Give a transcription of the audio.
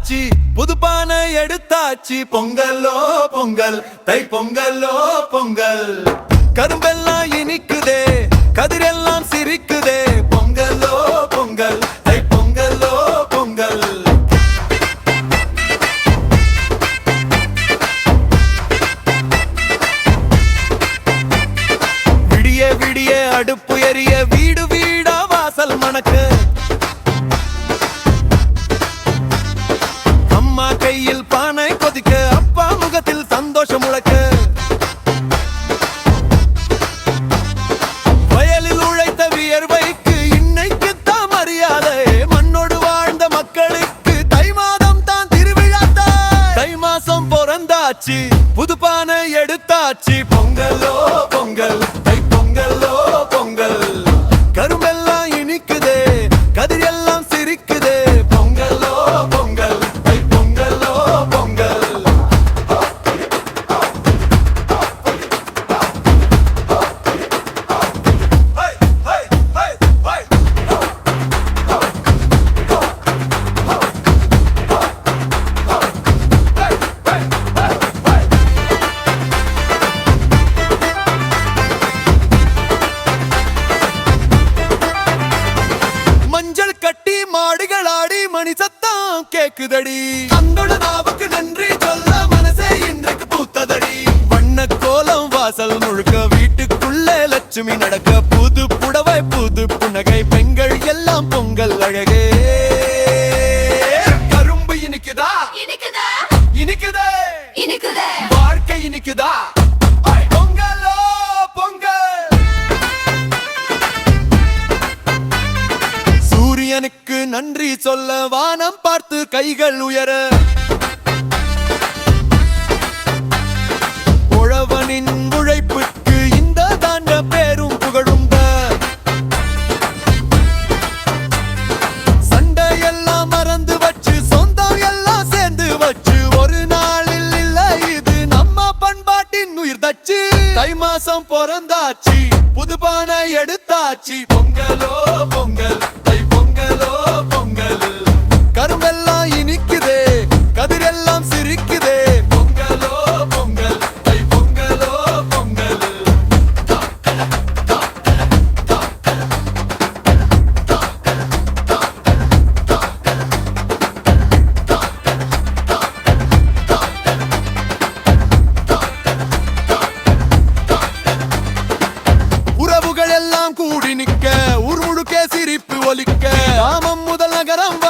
வந்தாச்சு, புதுப்பானை எடுத்தாச்சு. பொங்கலோ பொங்கல், தை பொங்கலோ பொங்கல். கரும்பெல்லாம் இனிக்குதே, கதிரெல்லாம் சிரிக்குதே. பொங்கலோ பொங்கல், தை பொங்கலோ பொங்கல். விடிய விடிய அடுப்பு எரிய, வீடு வீடா வாசல் மணக்க. அம்மா கையில் பானை கொதிக்க, அப்பா முகத்தில் சந்தோஷம் முழக்க. வயலில் உழைத்த வியர்வைக்கு இன்னைக்குத்தான் மரியாதை. மண்ணோடு வாழ்ந்த மக்களுக்கு தை மாதம் தான் திருவிழாத்தான். தை மாசம் பிறந்தாச்சு, புதுப்பானை எடுத்தாச்சு. பொங்கலோ பொங்கல், தை பொங்கலோ பொங்கல். கரும்பெல்லாம் இனிக்குதே, கதிரெல்லாம் சிரிக்குதே. பொங்கலோ பொங்கல், தை பொங்கலோ பொங்கல். மஞ்சள் கட்டி மாடுகள் ஆடி மணி சத்தம் கேக்குதடி. அந்தோட நாவுக்கு நன்றி சொல்ல மனசே இன்றைக்கு பூத்ததடி. வண்ண கோலம் வாசல் முழுக்க, வீட்டுக்குள்ள லட்சுமி நடக்க. புது புடவை புது புன்னகை, பெண்கள் எல்லாம் பொங்கல் அழகே. கரும்பு இனிக்குதா இனிக்குதா இனிக்குதே இனிக்குதே, வாழ்க்கை இனிக்குதா. பொங்கலோ பொங்கல். சூரியனுக்கு நன்றி சொல்ல வானம் பார்த்து கைகள் உயர. உழவனின் உழைப்புக்கு இந்த தாண்ட பேரும் புகழும்ப. சண்டையெல்லாம் மறந்து வச்சு, சொந்தம் எல்லாம் சேர்ந்து வச்சு. ஒரு நாளில் இல்ல இது நம்ம பண்பாட்டின் உயிர் தச்சு. தை மாசம் பிறந்தாச்சு, புதுப்பானை எடுத்தாச்சு. பொங்கலோ பொங்கல், தை பொங்கலோ பொங்கல். கரும்பெல்லாம் இனிக்குதே, கதிரெல்லாம் சிரிக்குதே. பொங்கலோ பொங்கல், தை பொங்கலோ பொங்கல். உறவுகள் எல்லாம் கூடி நிக்க, ஊர் முழுக்க சிரிப்பு ஒலிக்க. கிராமம் முதல் நகரம்